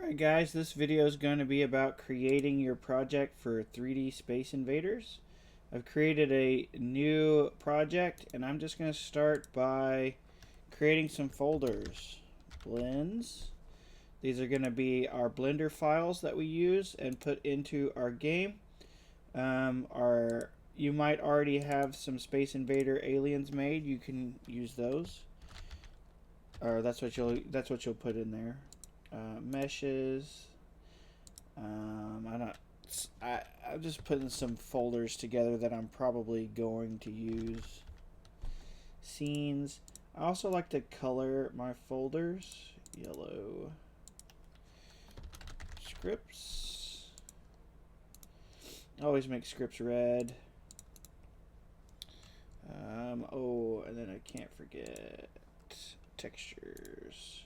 Alright guys, this video is going to be about creating your project for 3D Space Invaders. I've created a new project and I'm just going to start by creating some folders. Blends. These are going to be our Blender files that we use and put into our game. You might already have some Space Invader aliens made. You can use those, or that's what you'll put in there. Meshes. I'm just putting some folders together that I'm probably going to use. Scenes. I also like to color my folders yellow. Scripts. Always make scripts red. Oh, and then I can't forget textures.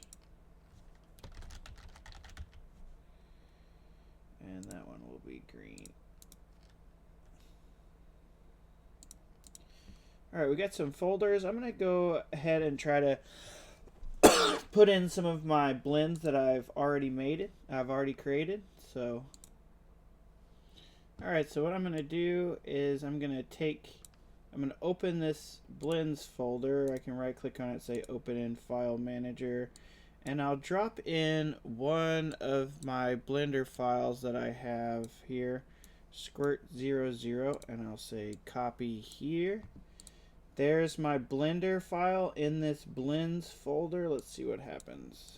And that one will be green. Alright, we got some folders. I'm going to go ahead and try to put in some of my blends that I've already created. So, alright, so what I'm going to do is I'm going to open this blends folder. I can right click on it, say open in file manager. And I'll drop in one of my Blender files that I have here, squirt00, and I'll say copy here. There's my Blender file in this blends folder. Let's see what happens.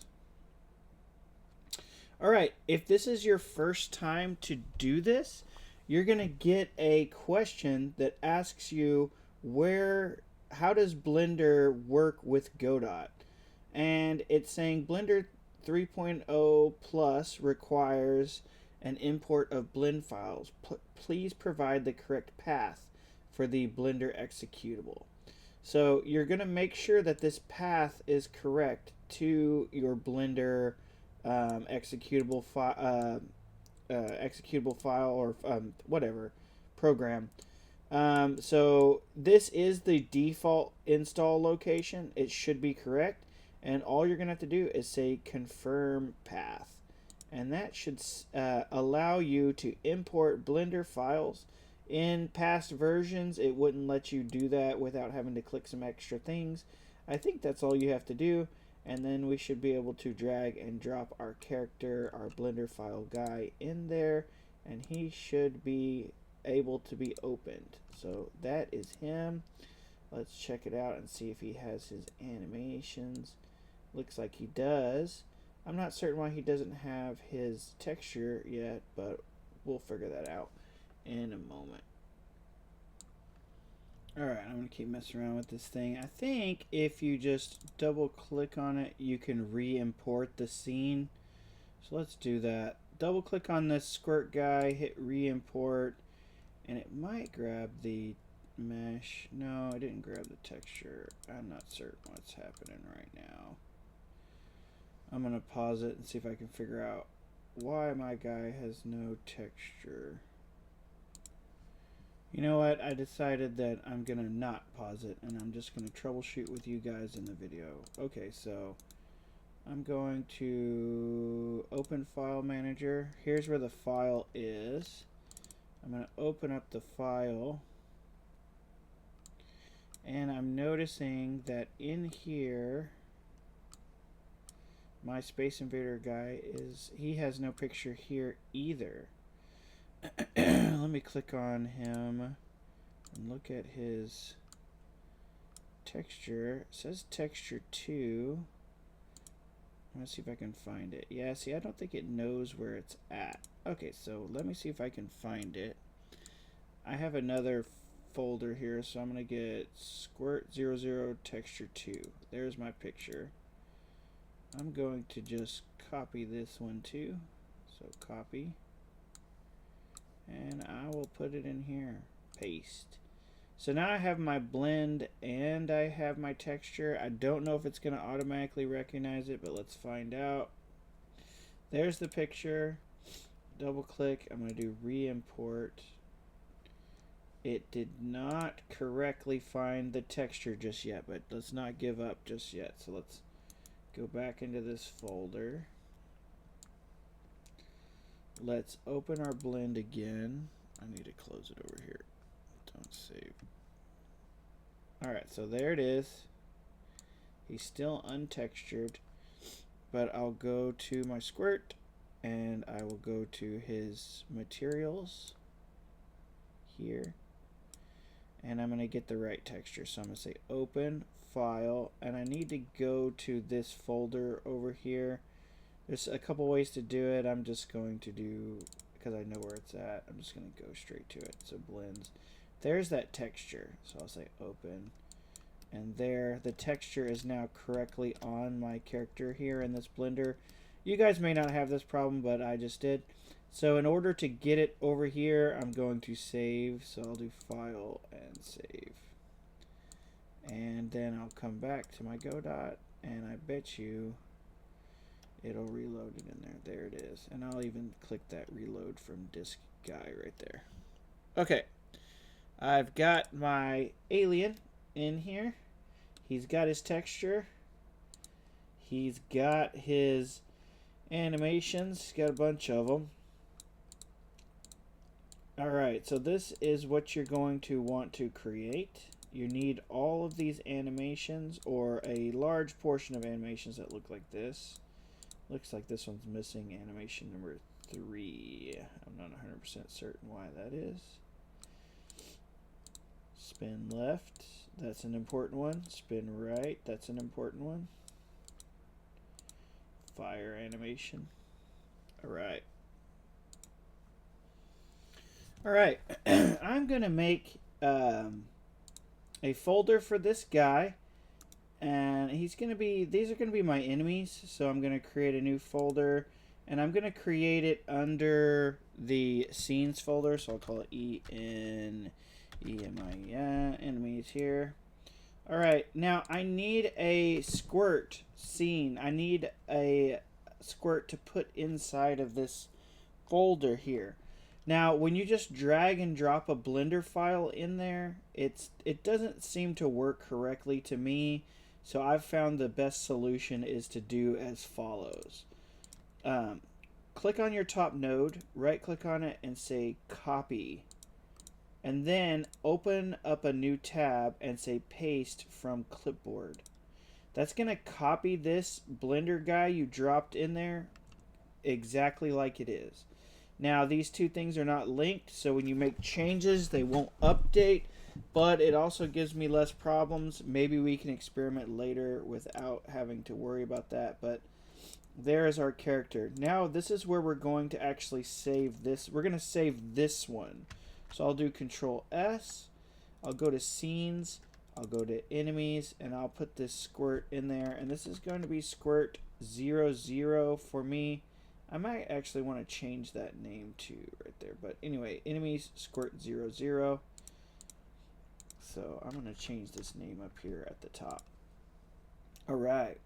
Alright, if this is your first time to do this, you're going to get a question that asks you how does Blender work with Godot? And it's saying Blender 3.0 Plus requires an import of blend files. Please provide the correct path for the Blender executable. So you're going to make sure that this path is correct to your Blender executable file or whatever program. So this is the default install location. It should be correct. And all you're going to have to do is say confirm path. And that should allow you to import Blender files. In past versions, it wouldn't let you do that without having to click some extra things. I think that's all you have to do. And then we should be able to drag and drop our character, our Blender file guy in there. And he should be able to be opened. So that is him. Let's check it out and see if he has his animations. Looks like he does. I'm not certain why he doesn't have his texture yet, but we'll figure that out in a moment. Alright, I'm going to keep messing around with this thing. I think if you just double click on it, you can re-import the scene. So let's do that. Double click on this squirt guy, hit re-import, and it might grab the mesh. No, I didn't grab the texture. I'm not certain what's happening right now. I'm going to pause it and see if I can figure out why my guy has no texture. You know what? I decided that I'm going to not pause it and I'm just going to troubleshoot with you guys in the video. Okay, so I'm going to open file manager. Here's where the file is. I'm going to open up the file. And I'm noticing that in here, my Space Invader guy he has no picture here either. Let me click on him and look at his texture. It says texture 2. Let's see if I can find it. Yeah, see, I don't think it knows where it's at. Okay, so let me see if I can find it. I have another folder here, so I'm going to get squirt00 texture 2. There's my picture. I'm going to just copy this one too. So copy. And I will put it in here. Paste. So now I have my blend and I have my texture. I don't know if it's going to automatically recognize it, but let's find out. There's the picture. Double click. I'm going to do re-import. It did not correctly find the texture just yet, but let's not give up just yet. So let's go back into this folder. let's open our blend again. I need to close it over here. Don't save. Alright, so there it is. He's still untextured, but I'll go to my squirt and I will go to his materials here, and I'm going to get the right texture. So I'm going to say open file, and I need to go to this folder over here. There's a couple ways to do it. I'm just going to do, because I know where it's at, I'm just going to go straight to it. So blends, there's that texture. So I'll say open, and there the texture is now correctly on my character here in this blender. You guys may not have this problem, but I just did. So in order to get it over here, I'm going to save. So I'll do file and save, and then I'll come back to my Godot, and I bet you it'll reload it in there. There it is. And I'll even click that reload from disk guy right there. Okay, I've got my alien in here. He's got his texture. He's got his animations. He's got a bunch of them. Alright, so this is what you're going to want to create. You need all of these animations, or a large portion of animations that look like this. Looks like this one's missing animation number 3. I'm not 100% certain why that is. Spin left, that's an important one. Spin right, that's an important one. Fire animation. Alright. Alright, I'm going to make a folder for this guy. And he's going to be, these are going to be my enemies. So I'm going to create a new folder. And I'm going to create it under the scenes folder. So I'll call it ENEMIS, enemies here. Alright, now I need a squirt scene. I need a squirt to put inside of this folder here. Now, when you just drag and drop a Blender file in there, it doesn't seem to work correctly to me. So I've found the best solution is to do as follows. Click on your top node, right click on it and say copy. And then open up a new tab and say paste from clipboard. That's going to copy this Blender guy you dropped in there exactly like it is. Now these two things are not linked, so when you make changes they won't update, but it also gives me less problems. Maybe we can experiment later without having to worry about that, but there is our character. Now this is where we're going to actually save this. We're going to save this one. So I'll do Control S, I'll go to Scenes, I'll go to Enemies, and I'll put this squirt in there. And this is going to be squirt 00 for me. I might actually want to change that name too right there. But anyway, Enemies squirt 00. So I'm going to change this name up here at the top. Alright.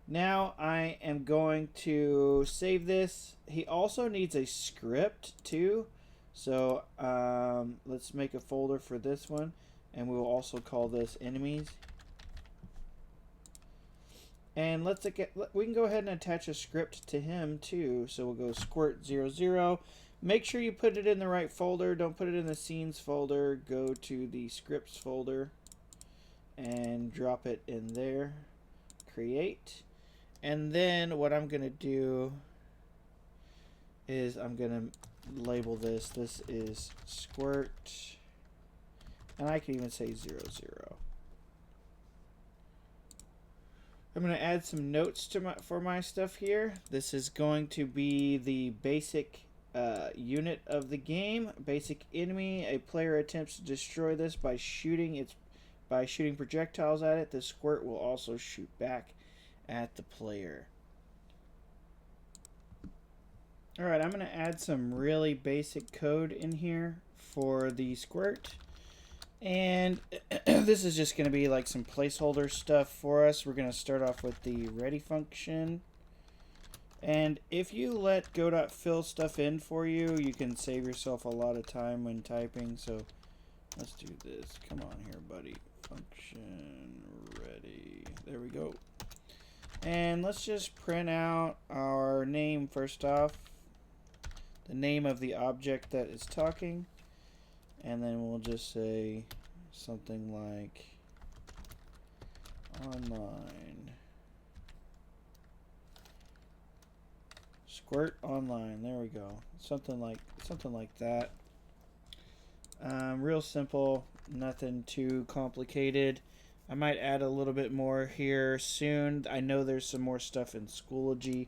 Now I am going to save this. He also needs a script too. So let's make a folder for this one, and we will also call this enemies. And we can go ahead and attach a script to him too. So we'll go squirt 00. Make sure you put it in the right folder. Don't put it in the scenes folder. Go to the scripts folder and drop it in there. Create. And then what I'm going to do is I'm going to label this. This is squirt, and I can even say 00. I'm going to add some notes for my stuff here. This is going to be the basic unit of the game. Basic enemy. A player attempts to destroy this by shooting projectiles at it. The squirt will also shoot back at the player. Alright, I'm going to add some really basic code in here for the squirt. And this is just going to be like some placeholder stuff for us. We're going to start off with the ready function. And if you let Godot fill stuff in for you, you can save yourself a lot of time when typing. So let's do this. Come on here, buddy. Function ready. There we go. And let's just print out our name first off. the name of the object that is talking, and then we'll just say something like online. Squirt online. There we go. Something like that. Real simple. Nothing too complicated. I might add a little bit more here soon. I know there's some more stuff in Schoology,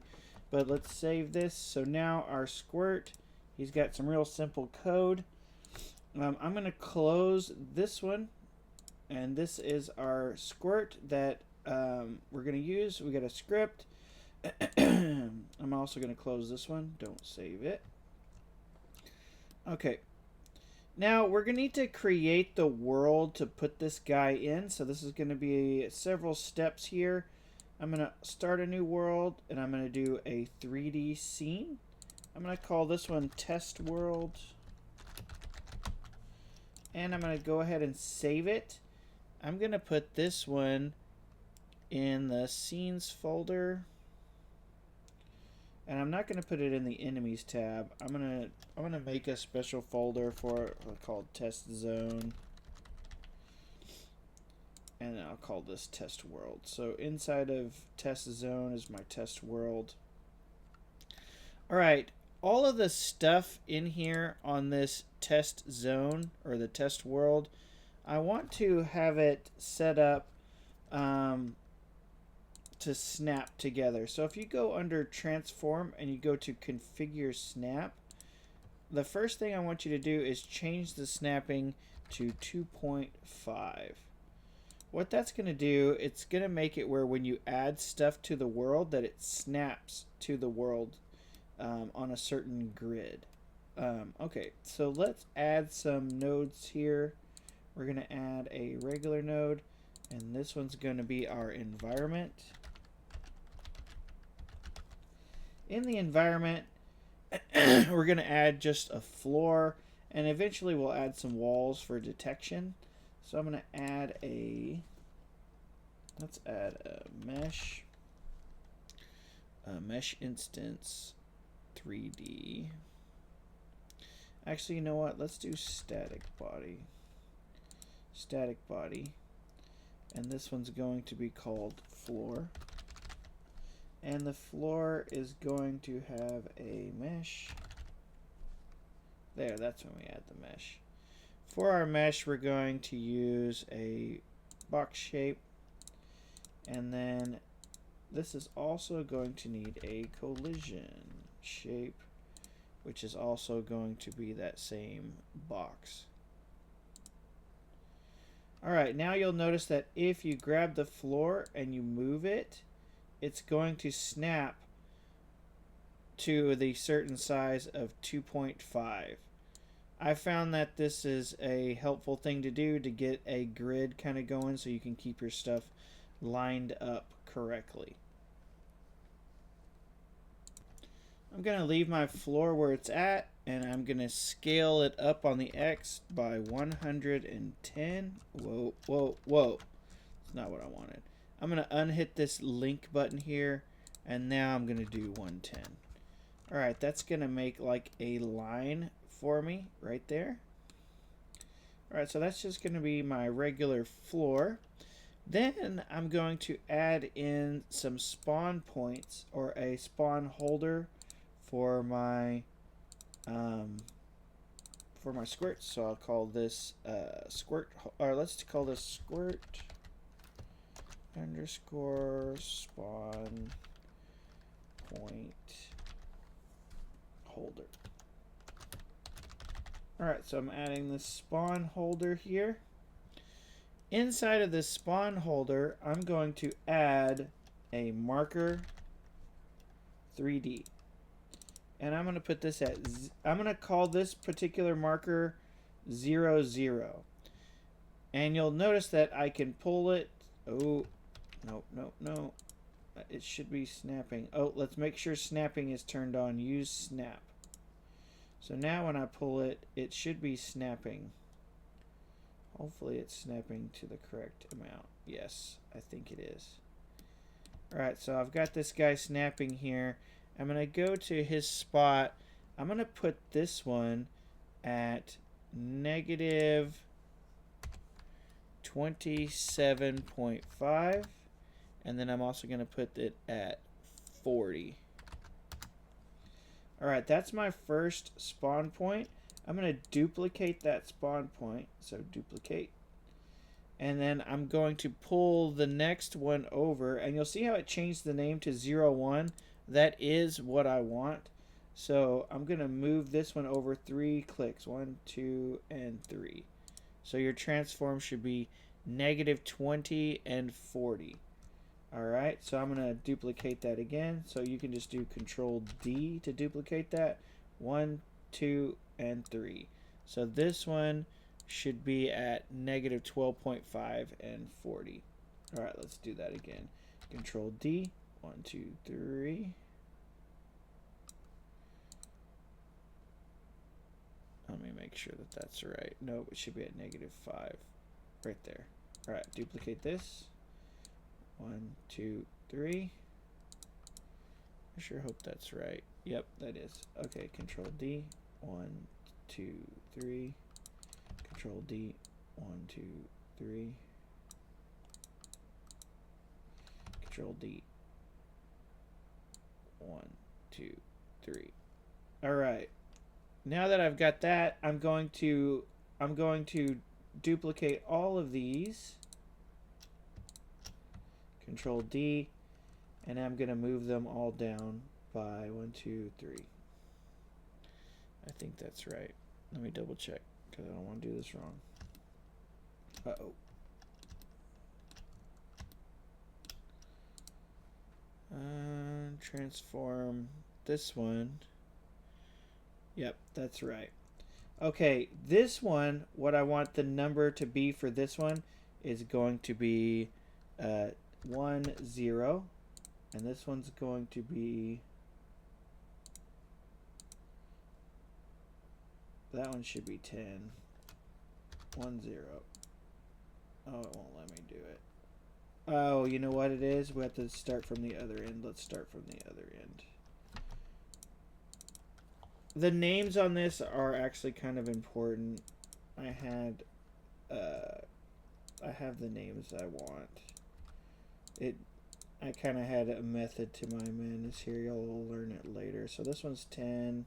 but let's save this. So now our squirt, he's got some real simple code. I'm going to close this one, and this is our squirt that we're going to use. We got a script. I'm also going to close this one. Don't save it. Okay. Now we're going to need to create the world to put this guy in. So this is going to be several steps here. I'm going to start a new world, and I'm going to do a 3D scene. I'm going to call this one Test World. And I'm going to go ahead and save it. I'm going to put this one in the Scenes folder. And I'm not going to put it in the Enemies tab. I'm gonna make a special folder for it called Test Zone. And I'll call this Test World. So inside of Test Zone is my Test World. Alright, all of the stuff in here on this Test Zone, or the Test World, I want to have it set up to snap together. So if you go under Transform and you go to Configure Snap, the first thing I want you to do is change the snapping to 2.5. What that's going to do, it's going to make it where when you add stuff to the world, that it snaps to the world on a certain grid. Okay, so let's add some nodes here. We're going to add a regular node, and this one's going to be our environment. In the environment, we're going to add just a floor, and eventually we'll add some walls for detection. So I'm going to add let's add a mesh instance 3D. Actually, you know what? Let's do static body. Static body. And this one's going to be called floor. And the floor is going to have a mesh. There, that's when we add the mesh. For our mesh, we're going to use a box shape. And then this is also going to need a collision shape, which is also going to be that same box. Alright, now you'll notice that if you grab the floor and you move it, it's going to snap to the certain size of 2.5. I found that this is a helpful thing to do to get a grid kind of going so you can keep your stuff lined up correctly. I'm going to leave my floor where it's at, and I'm going to scale it up on the X by 110. Whoa, whoa, whoa. That's not what I wanted. I'm going to unhit this link button here, and now I'm going to do 110. Alright, that's going to make like a line for me right there. Alright, so that's just going to be my regular floor. Then I'm going to add in some spawn points, or a spawn holder for my squirt. So I'll call this squirt, or let's call this squirt underscore spawn point holder. Alright, so I'm adding this spawn holder here. Inside of this spawn holder, I'm going to add a marker 3D. And I'm going to put this at, I'm going to call this particular marker 0, 0. And you'll notice that I can pull it. Oh, no, no, no. It should be snapping. Oh, let's make sure snapping is turned on. Use snap. So now when I pull it, it should be snapping. Hopefully it's snapping to the correct amount. Yes, I think it is. Alright, so I've got this guy snapping here. I'm going to go to his spot, I'm going to put this one at negative 27.5, and then I'm also going to put it at 40. Alright, that's my first spawn point. I'm going to duplicate that spawn point, so duplicate. And then I'm going to pull the next one over, and you'll see how it changed the name to 01. That is what I want. So I'm going to move this one over 3 clicks. 1, 2, and 3. So your transform should be negative 20 and 40. Alright, so I'm going to duplicate that again. So you can just do Control D to duplicate that. 1, 2, and 3. So this one should be at negative 12.5 and 40. Alright, let's do that again. Control D. 1, 2, 3. Let me make sure that that's right. No, it should be at negative 5. Right there. Alright, duplicate this. 1, 2, 3. I sure hope that's right. Yep, that is. Okay, Control D. 1, 2, 3. Control D. 1, 2, 3. Control D. 1, 2, 3. Alright. Now that I've got that, I'm going to duplicate all of these. Control D, and I'm going to move them all down by 1, 2, 3. I think that's right. Let me double check because I don't want to do this wrong. Uh-oh. Transform this one. Yep, that's right. Okay, this one, what I want the number to be for this one is going to be 1, 0. And this one's going to be... That one should be 10. 1, 0. Oh, it won't let me do it. Oh, you know what it is? We have to start from the other end. Let's start from the other end. The names on this are actually kind of important. I have the names I want. I kind of had a method to my madness here. You'll learn it later. So this one's 10.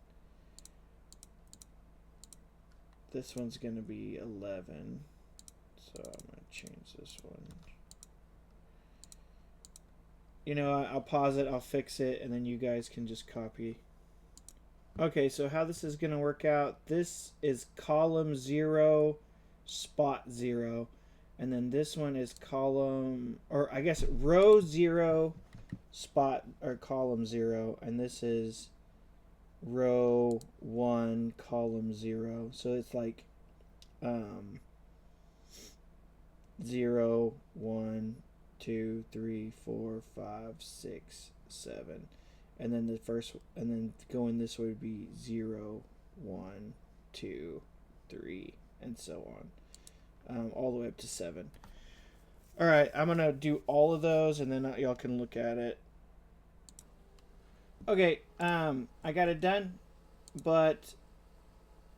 This one's going to be 11. So I'm going to change this one. You know, I'll pause it, I'll fix it, and then you guys can just copy. Okay, so how this is going to work out, this is column 0, spot 0. And then this one is column, or I guess row 0, spot, or column 0. And this is row 1, column 0. So it's like 0, 1, 2, 3, 4, 5, 6, 7. And then the first, and then going this way would be 0, 1, 2, 3, and so on. All the way up to 7. Alright, I'm going to do all of those, and then y'all can look at it. Okay, I got it done, but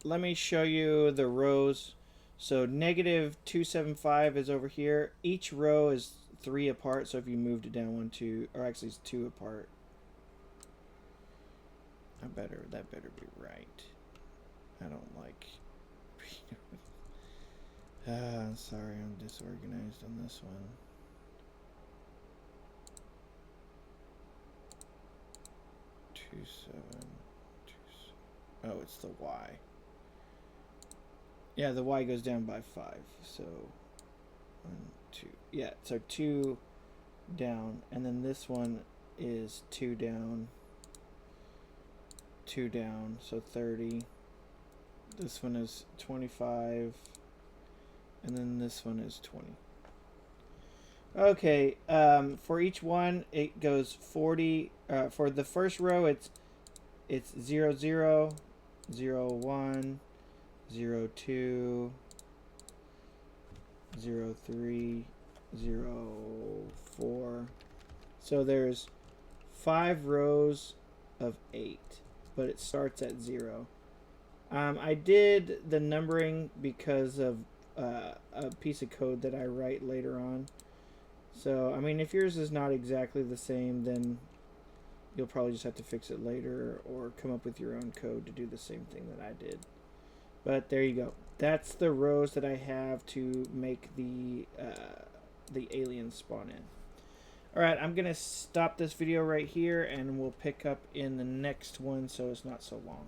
let me show you the rows. So negative 275 is over here. Each row is 3 apart, so if you moved it down 1, 2, or actually it's 2 apart. That better be right. I don't like... sorry, I'm disorganized on this one. Oh, it's the Y. Yeah, the Y goes down by 5. So 1, 2. Yeah, so 2 down, and then this one is 2 down. 2 down, so 30. This one is 25, and then this one is 20. Okay, for each one it goes 40. For the first row it's 0, 0, 0, 1, 0, 2, 0, 3, 0, 4. So there's 5 rows of 8. but it starts at 0. I did the numbering because of a piece of code that I write later on. So, I mean, if yours is not exactly the same, then you'll probably just have to fix it later or come up with your own code to do the same thing that I did. But there you go. That's the rows that I have to make the aliens spawn in. Alright, I'm going to stop this video right here, and we'll pick up in the next one so it's not so long.